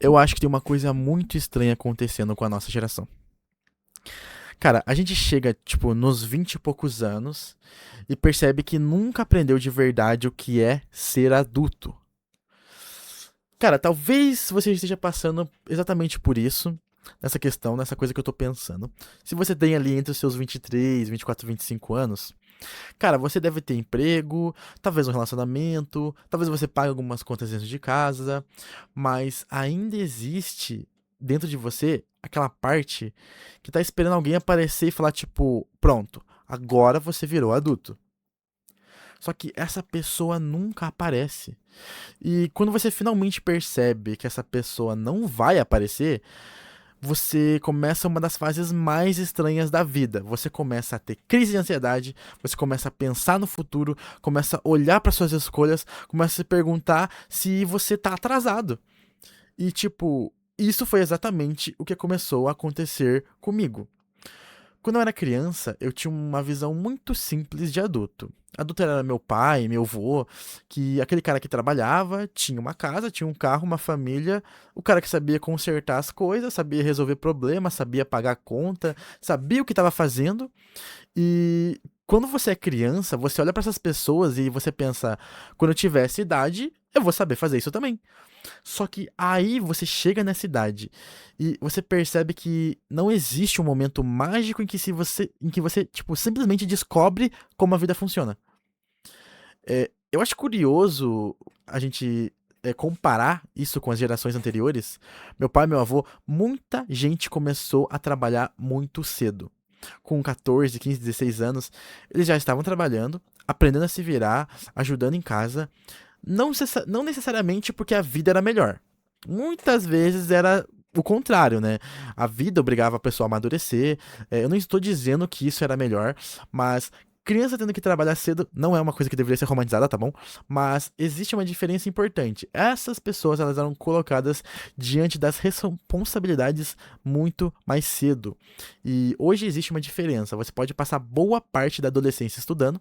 Eu acho que tem uma coisa muito estranha acontecendo com a nossa geração. Cara, a gente chega, tipo, nos 20 e poucos anos e percebe que nunca aprendeu de verdade o que é ser adulto. Cara, talvez você esteja passando exatamente por isso, nessa questão, nessa coisa que eu tô pensando. Se você tem ali entre os seus 23, 24, 25 anos, cara, você deve ter emprego, talvez um relacionamento, talvez você pague algumas contas dentro de casa, mas ainda existe dentro de você aquela parte que tá esperando alguém aparecer e falar, tipo, pronto, agora você virou adulto. Só que essa pessoa nunca aparece. E quando você finalmente percebe que essa pessoa não vai aparecer, você começa uma das fases mais estranhas da vida. Você começa a ter crise de ansiedade, você começa a pensar no futuro, começa a olhar para suas escolhas, começa a se perguntar se você tá atrasado. E tipo, isso foi exatamente o que começou a acontecer comigo. Quando eu era criança, eu tinha uma visão muito simples de adulto. Adulto era meu pai, meu avô, que aquele cara que trabalhava, tinha uma casa, tinha um carro, uma família, o cara que sabia consertar as coisas, sabia resolver problemas, sabia pagar conta, sabia o que estava fazendo. E quando você é criança, você olha para essas pessoas e você pensa, quando eu tiver essa idade, eu vou saber fazer isso também. Só que aí você chega nessa idade e você percebe que não existe um momento mágico em que você tipo, simplesmente descobre como a vida funciona. Eu acho curioso a gente comparar isso com as gerações anteriores. Meu pai e meu avô, muita gente começou a trabalhar muito cedo. Com 14, 15, 16 anos, eles já estavam trabalhando, aprendendo a se virar, ajudando em casa, não necessariamente porque a vida era melhor. Muitas vezes era o contrário, né? A vida obrigava a pessoa a amadurecer. Eu não estou dizendo que isso era melhor, mas criança tendo que trabalhar cedo não é uma coisa que deveria ser romantizada, tá bom? Mas existe uma diferença importante. Essas pessoas elas eram colocadas diante das responsabilidades muito mais cedo. E hoje existe uma diferença. Você pode passar boa parte da adolescência estudando,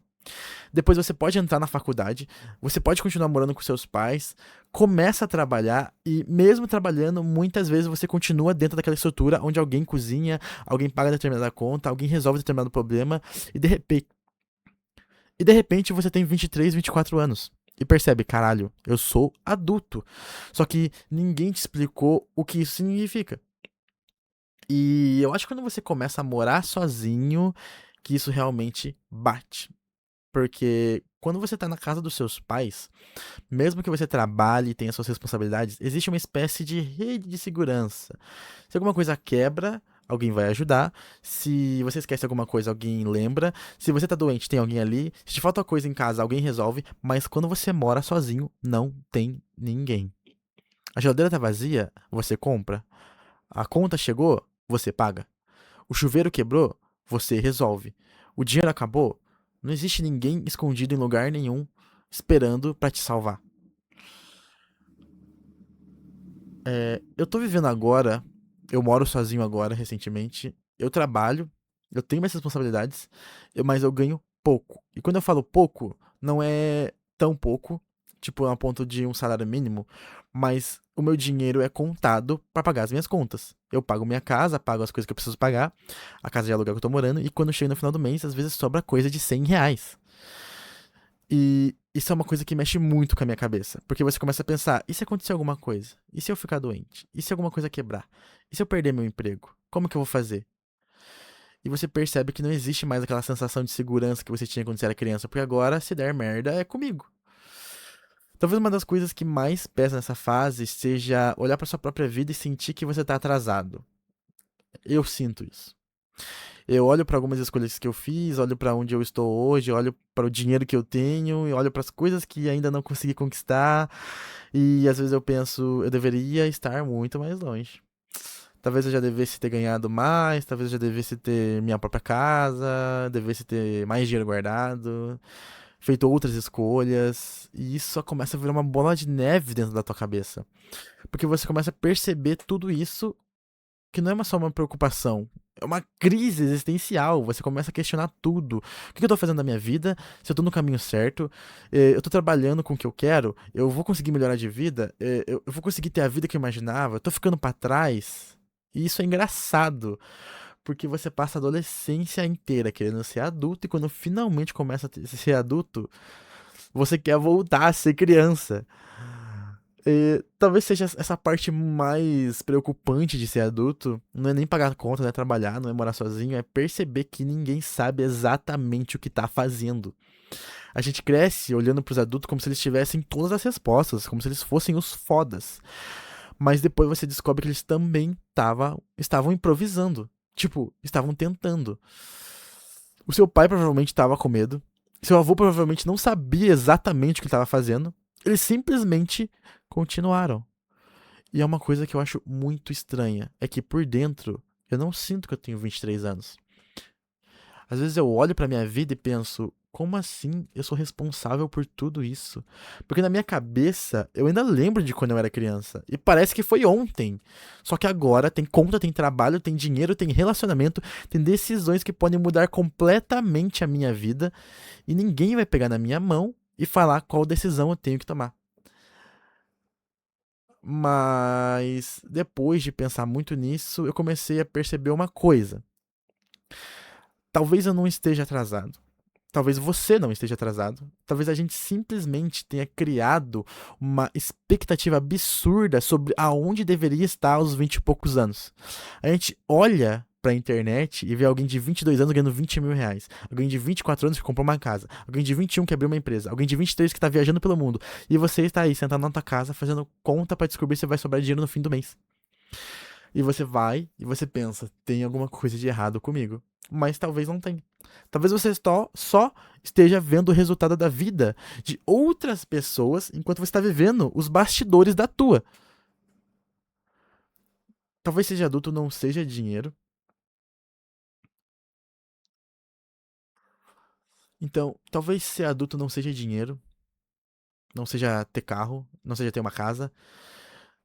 depois você pode entrar na faculdade, você pode continuar morando com seus pais, começa a trabalhar e mesmo trabalhando, muitas vezes você continua dentro daquela estrutura onde alguém cozinha, alguém paga determinada conta, alguém resolve determinado problema e de repente você tem 23, 24 anos. E percebe, caralho, eu sou adulto. Só que ninguém te explicou o que isso significa. E eu acho que quando você começa a morar sozinho, que isso realmente bate. Porque quando você tá na casa dos seus pais, mesmo que você trabalhe e tenha suas responsabilidades, existe uma espécie de rede de segurança. Se alguma coisa quebra, alguém vai ajudar. Se você esquece alguma coisa, alguém lembra. Se você tá doente, tem alguém ali. Se te falta coisa em casa, alguém resolve. Mas quando você mora sozinho, não tem ninguém. A geladeira tá vazia, você compra. A conta chegou, você paga. O chuveiro quebrou, você resolve. O dinheiro acabou, não existe ninguém escondido em lugar nenhum esperando pra te salvar. Eu tô vivendo agora, eu moro sozinho agora, recentemente. Eu trabalho, eu tenho minhas responsabilidades, mas eu ganho pouco. E quando eu falo pouco, não é tão pouco, tipo, a ponto de um salário mínimo, mas o meu dinheiro é contado pra pagar as minhas contas. Eu pago minha casa, pago as coisas que eu preciso pagar, a casa de aluguel que eu tô morando, e quando chega no final do mês, às vezes sobra coisa de R$ 100. E isso é uma coisa que mexe muito com a minha cabeça. Porque você começa a pensar: e se acontecer alguma coisa? E se eu ficar doente? E se alguma coisa quebrar? E se eu perder meu emprego? Como que eu vou fazer? E você percebe que não existe mais aquela sensação de segurança que você tinha quando você era criança, porque agora, se der merda, é comigo. Talvez uma das coisas que mais pesa nessa fase seja olhar pra sua própria vida e sentir que você tá atrasado. Eu sinto isso. Eu olho para algumas escolhas que eu fiz, olho para onde eu estou hoje, olho para o dinheiro que eu tenho, e olho para as coisas que ainda não consegui conquistar, e às vezes eu penso, eu deveria estar muito mais longe. Talvez eu já devesse ter ganhado mais, talvez eu já devesse ter minha própria casa, devesse ter mais dinheiro guardado, feito outras escolhas, e isso só começa a virar uma bola de neve dentro da tua cabeça. Porque você começa a perceber tudo isso que não é só uma preocupação, é uma crise existencial. Você começa a questionar tudo. O que eu tô fazendo na minha vida? Se eu tô no caminho certo? Eu tô trabalhando com o que eu quero? Eu vou conseguir melhorar de vida? Eu vou conseguir ter a vida que eu imaginava? Eu tô ficando pra trás? E isso é engraçado, porque você passa a adolescência inteira querendo ser adulto e quando finalmente começa a ser adulto, você quer voltar a ser criança. Talvez seja essa parte mais preocupante de ser adulto. Não é nem pagar conta, não é trabalhar, não é morar sozinho, é perceber que ninguém sabe exatamente o que tá fazendo. A gente cresce olhando pros adultos como se eles tivessem todas as respostas, como se eles fossem os fodas. Mas depois você descobre que eles também estavam improvisando. Tipo, estavam tentando. O seu pai provavelmente estava com medo. Seu avô provavelmente não sabia exatamente o que estava fazendo. Eles simplesmente continuaram. E é uma coisa que eu acho muito estranha. É que por dentro, eu não sinto que eu tenho 23 anos. Às vezes eu olho pra minha vida e penso, como assim eu sou responsável por tudo isso? Porque na minha cabeça, eu ainda lembro de quando eu era criança. E parece que foi ontem. Só que agora tem conta, tem trabalho, tem dinheiro, tem relacionamento, tem decisões que podem mudar completamente a minha vida. E ninguém vai pegar na minha mão e falar qual decisão eu tenho que tomar. Mas depois de pensar muito nisso, eu comecei a perceber uma coisa. Talvez eu não esteja atrasado. Talvez você não esteja atrasado. Talvez a gente simplesmente tenha criado uma expectativa absurda sobre aonde deveria estar aos 20 e poucos anos. A gente olha pra internet e vê alguém de 22 anos ganhando 20 mil reais. Alguém de 24 anos que comprou uma casa. Alguém de 21 que abriu uma empresa. Alguém de 23 que tá viajando pelo mundo. E você está aí sentado na tua casa fazendo conta pra descobrir se vai sobrar dinheiro no fim do mês. E você vai e você pensa, tem alguma coisa de errado comigo. Mas talvez não tenha. Talvez você só esteja vendo o resultado da vida de outras pessoas enquanto você está vivendo os bastidores da tua. Talvez seja adulto não seja dinheiro. Então, talvez ser adulto não seja dinheiro, não seja ter carro, não seja ter uma casa,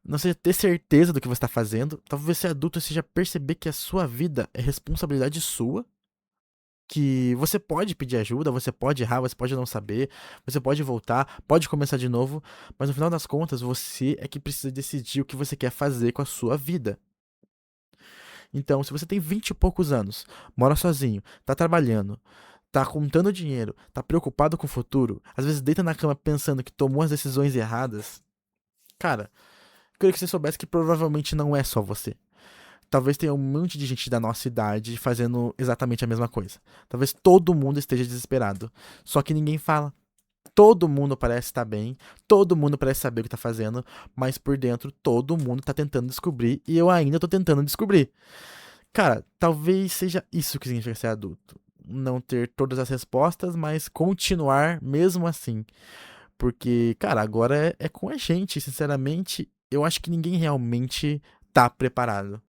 não seja ter certeza do que você está fazendo. Talvez ser adulto seja perceber que a sua vida é responsabilidade sua, que você pode pedir ajuda, você pode errar, você pode não saber, você pode voltar, pode começar de novo, mas no final das contas você é que precisa decidir o que você quer fazer com a sua vida. Então, se você tem 20 e poucos anos, mora sozinho, tá trabalhando, tá contando dinheiro, tá preocupado com o futuro, às vezes deita na cama pensando que tomou as decisões erradas, cara, eu queria que você soubesse que provavelmente não é só você. Talvez tenha um monte de gente da nossa idade fazendo exatamente a mesma coisa. Talvez todo mundo esteja desesperado. Só que ninguém fala. Todo mundo parece estar bem, todo mundo parece saber o que tá fazendo, mas por dentro todo mundo tá tentando descobrir e eu ainda tô tentando descobrir. Cara, talvez seja isso que significa ser adulto. Não ter todas as respostas, mas continuar mesmo assim. Porque, cara, agora é com a gente. Sinceramente, eu acho que ninguém realmente tá preparado.